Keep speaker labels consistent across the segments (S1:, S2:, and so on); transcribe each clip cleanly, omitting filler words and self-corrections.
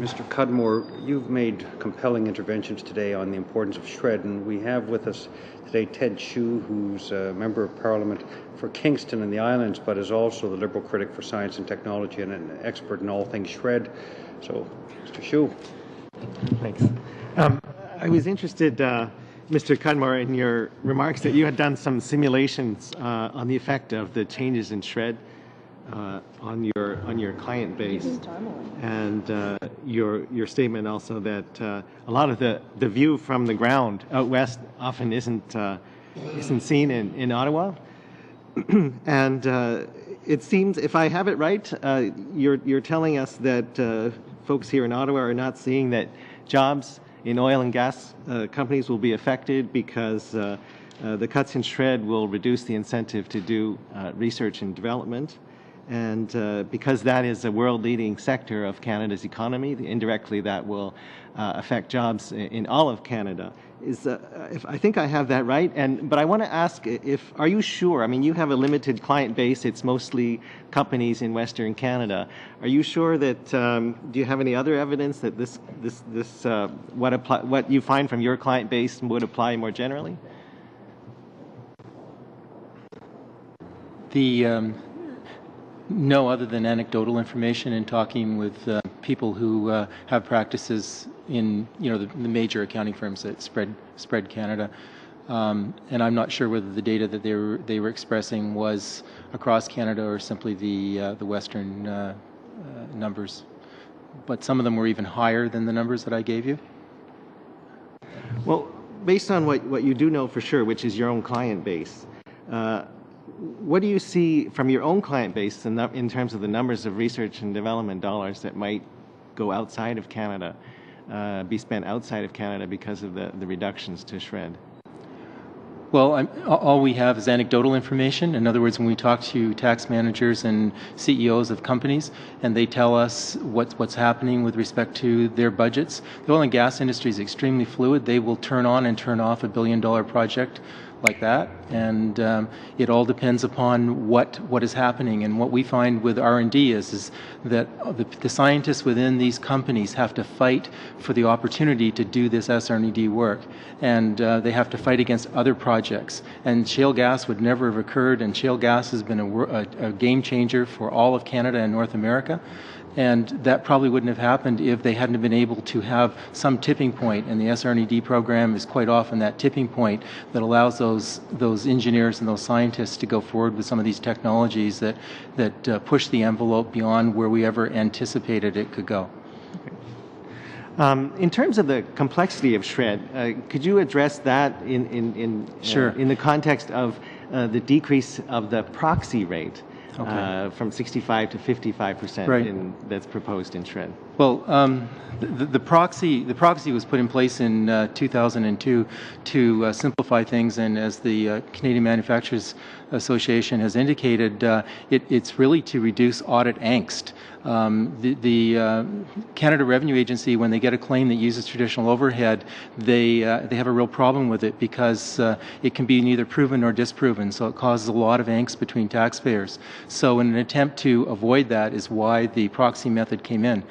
S1: Mr. Cudmore, you've made compelling interventions today on the importance of SR&ED, and we have with us today Ted Chu, who's a Member of Parliament for Kingston and the Islands, but is also the Liberal critic for science and technology and an expert in all things SR&ED. So, Mr. Chu.
S2: Thanks. I was interested, Mr. Cudmore, in your remarks that you had done some simulations on the effect of the changes in SR&ED on your client base, and your statement also that a lot of the view from the ground out west often isn't seen in Ottawa, and it seems, if I have it right, you're telling us that folks here in Ottawa are not seeing that jobs in oil and gas companies will be affected because the cuts in SR&ED will reduce the incentive to do research and development. And because that is a world-leading sector of Canada's economy, indirectly that will affect jobs in all of Canada. If I think I have that right, but I want to ask, are you sure? I mean, you have a limited client base; it's mostly companies in Western Canada. Are you sure that? Do you have any other evidence that what you find from your client base would apply more generally?
S3: No, other than anecdotal information and talking with people who have practices in the major accounting firms that spread Canada, and I'm not sure whether the data that they were expressing was across Canada or simply the Western numbers, but some of them were even higher than the numbers that I gave you.
S2: Well, based on what you do know for sure, which is your own client base. What do you see from your own client base in terms of the numbers of research and development dollars that might go outside of Canada, be spent outside of Canada because of the reductions to SR&ED?
S3: Well, all we have is anecdotal information. In other words, when we talk to tax managers and CEOs of companies, and they tell us what's happening with respect to their budgets, the oil and gas industry is extremely fluid. They will turn on and turn off a billion-dollar project like that, and it all depends upon what is happening. And what we find with R&D is that the scientists within these companies have to fight for the opportunity to do this SR&ED work, and they have to fight against other projects. And shale gas would never have occurred, and shale gas has been a game changer for all of Canada and North America. And that probably wouldn't have happened if they hadn't been able to have some tipping point. And the SR&ED program is quite often that tipping point that allows those engineers and those scientists to go forward with some of these technologies that push the envelope beyond where we ever anticipated it could go.
S2: In terms of the complexity of SR&ED, could you address that
S3: Sure.
S2: In the context of the decrease of the proxy rate?
S3: Okay.
S2: From 65 to 55%,
S3: right.
S2: That's proposed in SR&ED.
S3: Well, the proxy was put in place in 2002 to simplify things, and as the Canadian Manufacturers Association has indicated, it's really to reduce audit angst. The Canada Revenue Agency, when they get a claim that uses traditional overhead, they have a real problem with it because it can be neither proven nor disproven, so it causes a lot of angst between taxpayers. So in an attempt to avoid that is why the proxy method came in.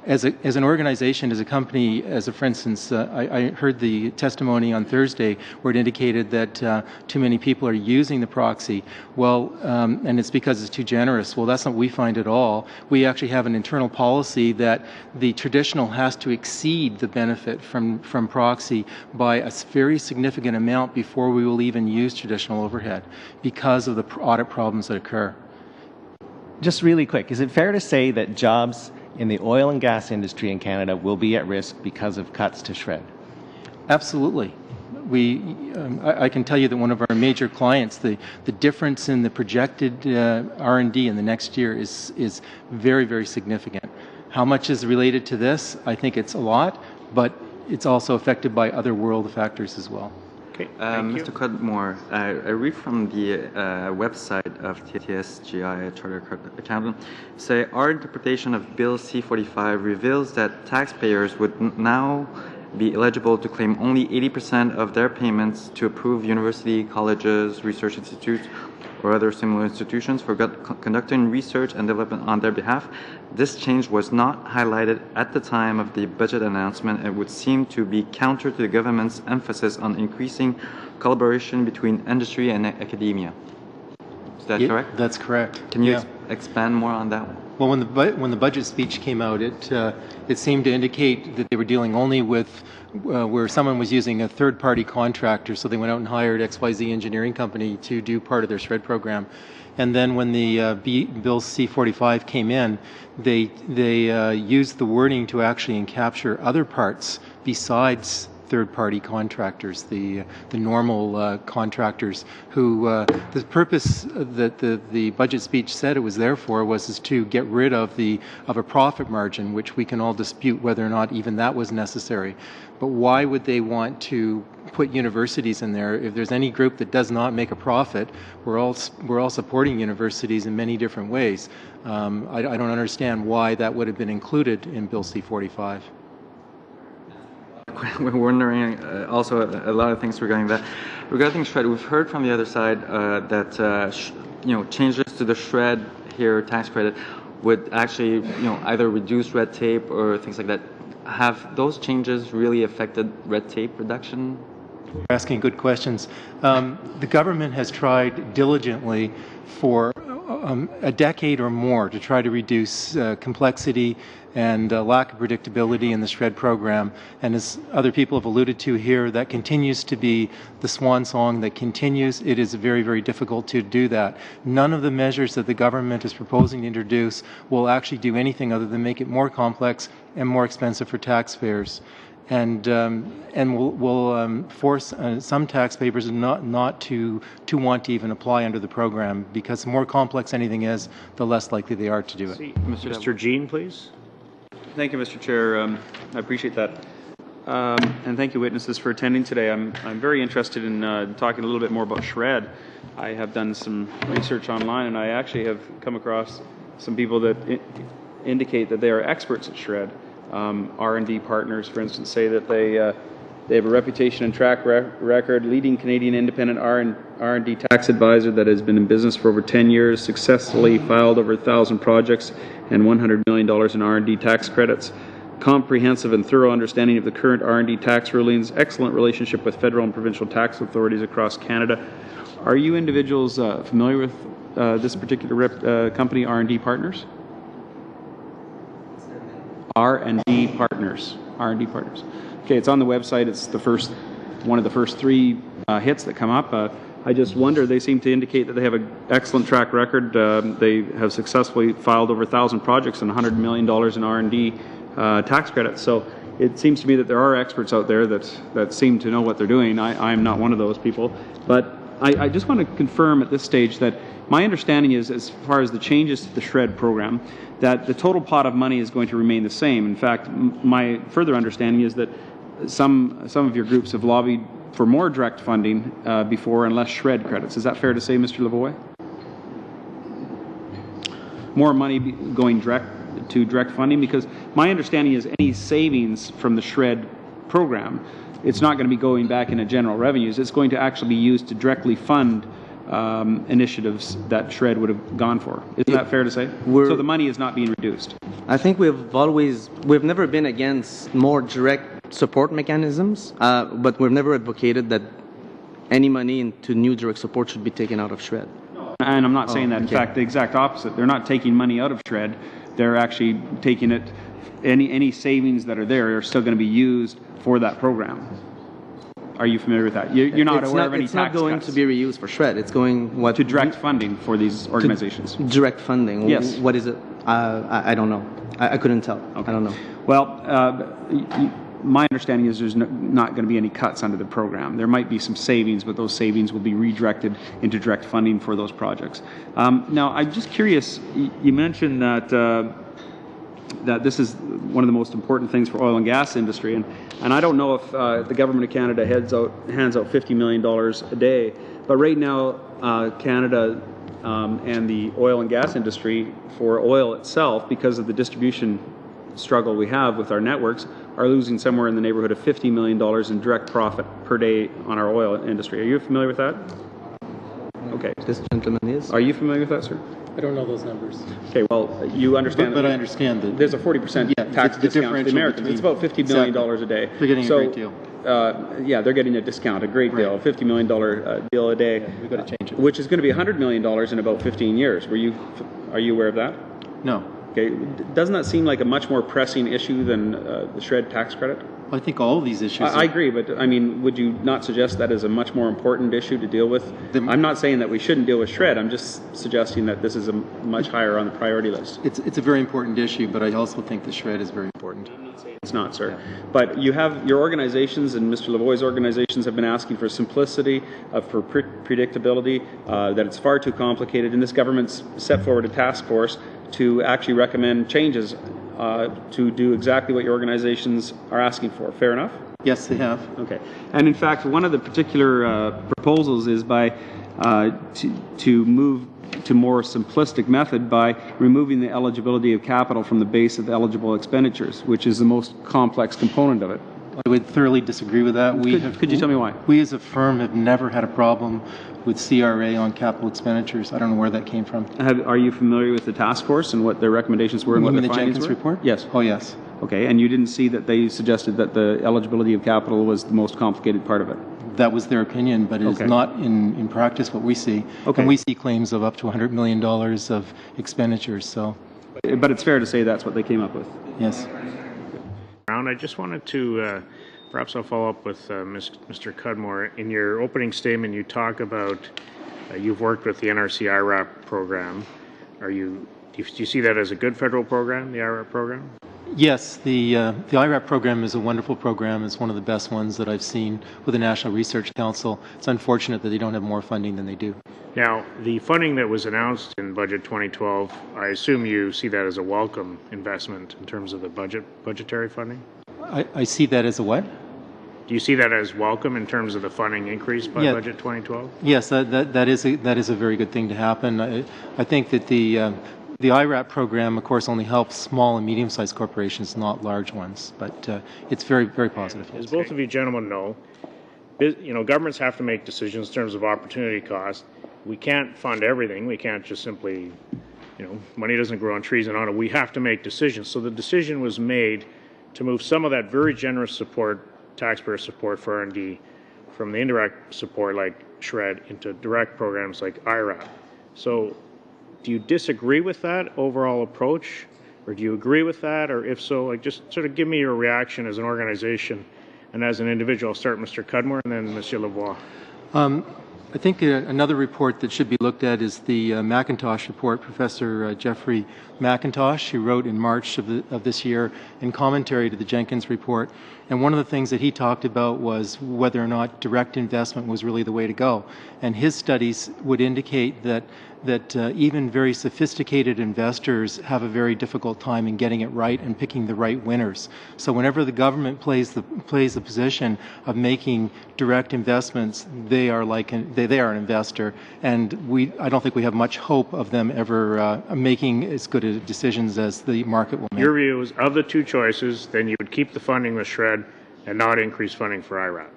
S3: As an organization, as a company, for instance, I heard the testimony on Thursday where it indicated that too many people are using the proxy. Well, and it's because it's too generous. Well, that's not what we find at all. We actually have an internal policy that the traditional has to exceed the benefit from proxy by a very significant amount before we will even use traditional overhead because of the audit problems that occur.
S2: Just really quick, is it fair to say that jobs in the oil and gas industry in Canada will be at risk because of cuts to SR&ED?
S3: Absolutely. I can tell you that one of our major clients, the difference in the projected R&D in the next year is very, very significant. How much is related to this? I think it's a lot, but it's also affected by other world factors as well.
S2: Okay,
S4: Mr. Cudmore, I read from the website of TSGI, Chartered Accountant, say our interpretation of Bill C-45 reveals that taxpayers would now be eligible to claim only 80% of their payments to approved university, colleges, research institutes, or other similar institutions for conducting research and development on their behalf. This change was not highlighted at the time of the budget announcement and would seem to be counter to the government's emphasis on increasing collaboration between industry and academia. Is that correct?
S3: That's correct.
S4: Can you expand more on that one?
S3: Well, when the budget speech came out, it seemed to indicate that they were dealing only with where someone was using a third-party contractor, so they went out and hired XYZ engineering company to do part of their SR&ED program. And then when the Bill C-45 came in, they used the wording to actually capture other parts besides third-party contractors, the normal contractors who the purpose that the budget speech said it was there for was to get rid of a profit margin, which we can all dispute whether or not even that was necessary. But why would they want to put universities in there? If there's any group that does not make a profit, we're all supporting universities in many different ways. I don't understand why that would have been included in Bill C-45.
S4: We're wondering also a lot of things regarding that. Regarding SR&ED, we've heard from the other side that changes to the SR&ED here tax credit would actually either reduce red tape or things like that. Have those changes really affected red tape reduction?
S3: You're asking good questions. The government has tried diligently for a decade or more to try to reduce complexity and lack of predictability in the SR&ED program. And as other people have alluded to here, that continues to be the swan song that continues. It is very, very difficult to do that. None of the measures that the government is proposing to introduce will actually do anything other than make it more complex and more expensive for taxpayers. And will force some taxpayers not to want to even apply under the program, because the more complex anything is, the less likely they are to do it.
S5: Mr. Jean, please.
S6: Thank you, Mr. Chair. I appreciate that. And thank you, witnesses, for attending today. I'm very interested in talking a little bit more about SR&ED. I have done some research online, and I actually have come across some people that indicate that they are experts at SR&ED. R&D partners, for instance, say that they have a reputation and track record, leading Canadian independent R&D tax advisor that has been in business for over 10 years, successfully filed over 1,000 projects and $100 million in R&D tax credits, comprehensive and thorough understanding of the current R&D tax rulings, excellent relationship with federal and provincial tax authorities across Canada. Are you individuals familiar with this particular company, R&D Partners? R&D Partners. R&D Partners. Okay, it's on the website. It's one of the first three hits that come up. I just wonder, they seem to indicate that they have an excellent track record. They have successfully filed over 1,000 projects and $100 million in R&D tax credits. So it seems to me that there are experts out there that seem to know what they're doing. I am not one of those people. But I just want to confirm at this stage that my understanding is, as far as the changes to the SR&ED program, that the total pot of money is going to remain the same. In fact, my further understanding is that some of your groups have lobbied for more direct funding before and less SR&ED credits. Is that fair to say, Mr. Lavoie? More money going to direct funding? Because my understanding is any savings from the SR&ED program, it's not going to be going back into general revenues. It's going to actually be used to directly fund initiatives that SR&ED would have gone for. Isn't that fair to say? So the money is not being reduced.
S7: I think we've never been against more direct support mechanisms, but we've never advocated that any money into new direct support should be taken out of SR&ED.
S6: And I'm not saying that. In fact, the exact opposite. They're not taking money out of SR&ED. They're actually taking it, any savings that are there are still going to be used for that program. Are you familiar with that? You're not aware of any tax cuts?
S7: It's not going to be reused for SR&ED. It's going
S6: to direct funding for these organizations.
S7: Direct funding.
S6: Yes.
S7: What is it? I don't know. I couldn't tell.
S6: Okay.
S7: I don't know.
S6: Well, my understanding is there's not going to be any cuts under the program. There might be some savings, but those savings will be redirected into direct funding for those projects. Now, I'm just curious. You mentioned that this is one of the most important things for oil and gas industry, and I don't know if the government of Canada hands out $50 million a day, but right now Canada and the oil and gas industry for oil itself, because of the distribution struggle we have with our networks, are losing somewhere in the neighborhood of $50 million in direct profit per day on our oil industry. Are you familiar with that? Okay.
S7: This gentleman is.
S6: Are you familiar with that, sir?
S3: I don't know those numbers.
S6: Okay, well, you understand
S3: But
S6: that
S3: I understand that
S6: there's a 40%
S3: Yeah,
S6: tax
S3: the
S6: discount to the
S3: differential
S6: Americans.
S3: between-
S6: It's about $50 million a day.
S3: They're getting a great deal.
S6: Yeah, they're getting a discount, a great deal, $50 million deal a day.
S3: We've got to change it.
S6: Which is going to be $100 million in about 15 years. Are you aware of that?
S3: No.
S6: Okay, doesn't that seem like a much more pressing issue than the SR&ED tax credit?
S3: I think all of these issues.
S6: I agree, but I mean, would you not suggest that is a much more important issue to deal with? I'm not saying that we shouldn't deal with SR&ED. I'm just suggesting that this is a much higher on the priority list.
S3: It's a very important issue, but I also think the SR&ED is very important.
S6: It's not, sir. But you have your organizations and Mr. Lavoie's organizations have been asking for simplicity, for predictability, that it's far too complicated, and this government's set forward a task force to actually recommend changes to do exactly what your organizations are asking for. Fair enough?
S3: Yes, they have.
S6: Okay. And in fact, one of the particular proposals is by to move to more simplistic method by removing the eligibility of capital from the base of eligible expenditures, which is the most complex component of it.
S3: I would thoroughly disagree with that.
S6: Could you tell me why?
S3: We as a firm have never had a problem with CRA on capital expenditures. I don't know where that came from.
S6: Are you familiar with the task force and what their recommendations were and what
S3: You
S6: their
S3: mean the
S6: findings
S3: Jenkins
S6: were?
S3: report?
S6: Yes.
S3: Oh, yes.
S6: Okay, and you didn't see that they suggested that the eligibility of capital was the most complicated part of it?
S3: That was their opinion, but it is not in practice what we see.
S6: Okay.
S3: And we see claims of up to $100 million of expenditures, so
S6: But it's fair to say that's what they came up with.
S3: yes.
S5: I just wanted to, perhaps I'll follow up with Mr. Cudmore. In your opening statement, you talk about you've worked with the NRC IRAP program. Do you see that as a good federal program, the IRAP program?
S3: Yes, the IRAP program is a wonderful program. It's one of the best ones that I've seen with the National Research Council. It's unfortunate that they don't have more funding than they do.
S5: Now, the funding that was announced in Budget 2012, I assume you see that as a welcome investment in terms of the budgetary funding?
S3: I see that as a what?
S5: Do you see that as welcome in terms of the funding increase by
S3: Yeah.
S5: Budget 2012?
S3: Yes, that is a very good thing to happen. I think that the IRAP program, of course, only helps small and medium-sized corporations, not large ones. But it's very, very positive.
S5: As both of you gentlemen know, governments have to make decisions in terms of opportunity cost. We can't fund everything. We can't just simply, money doesn't grow on trees and on it. We have to make decisions. So the decision was made to move some of that very generous support, taxpayer support for R&D, from the indirect support like SR&ED into direct programs like IRAP. So do you disagree with that overall approach, or do you agree with that? Or if so, just sort of give me your reaction as an organization and as an individual. I'll start Mr. Cudmore and then Monsieur Lavoie.
S3: I think another report that should be looked at is the McIntosh report. Professor Jeffrey McIntosh, who wrote in March of this year in commentary to the Jenkins report. And one of the things that he talked about was whether or not direct investment was really the way to go. And his studies would indicate that even very sophisticated investors have a very difficult time in getting it right and picking the right winners. So whenever the government plays the position of making direct investments, they are an investor, and I don't think we have much hope of them ever making as good a decisions as the market will make.
S5: Your view is of the two choices, then you would keep the funding with SR&ED and not increase funding for IRAP.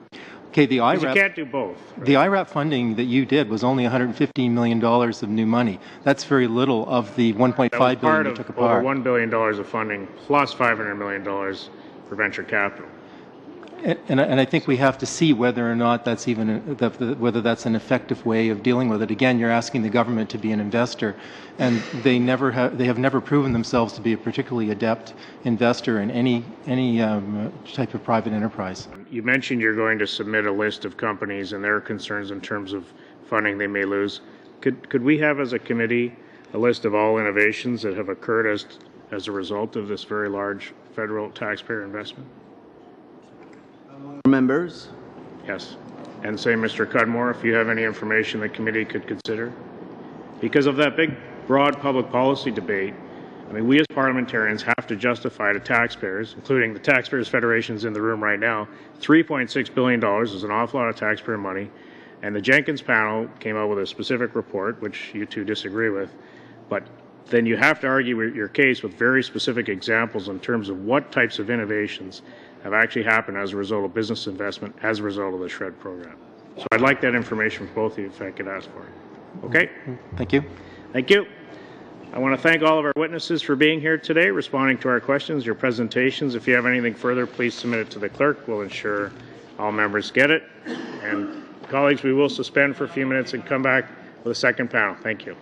S3: Okay, the IRAP.
S5: You can't do both. Right?
S3: The IRAP funding that you did was only $115 million of new money. That's very little of the $1.5 billion you took apart.
S5: Over $1 billion of funding plus $500 million for venture capital.
S3: And I think we have to see whether or not that's whether that's an effective way of dealing with it. Again, you're asking the government to be an investor, and they have never proven themselves to be a particularly adept investor in any type of private enterprise.
S5: You mentioned you're going to submit a list of companies and their concerns in terms of funding they may lose. Could we have as a committee a list of all innovations that have occurred as a result of this very large federal taxpayer investment?
S7: Members?
S5: Yes. And say, Mr. Cudmore, if you have any information the committee could consider. Because of that big, broad public policy debate, I mean, we as parliamentarians have to justify to taxpayers, including the Taxpayers Federation's in the room right now, $3.6 billion is an awful lot of taxpayer money. And the Jenkins panel came out with a specific report, which you two disagree with. But then you have to argue your case with very specific examples in terms of what types of innovations have actually happened as a result of business investment, as a result of the SR&ED program. So I'd like that information from both of you if I could ask for it. Okay.
S3: Thank you.
S5: Thank you. I want to thank all of our witnesses for being here today, responding to our questions, your presentations. If you have anything further, please submit it to the clerk. We'll ensure all members get it. And colleagues, we will suspend for a few minutes and come back with a second panel. Thank you.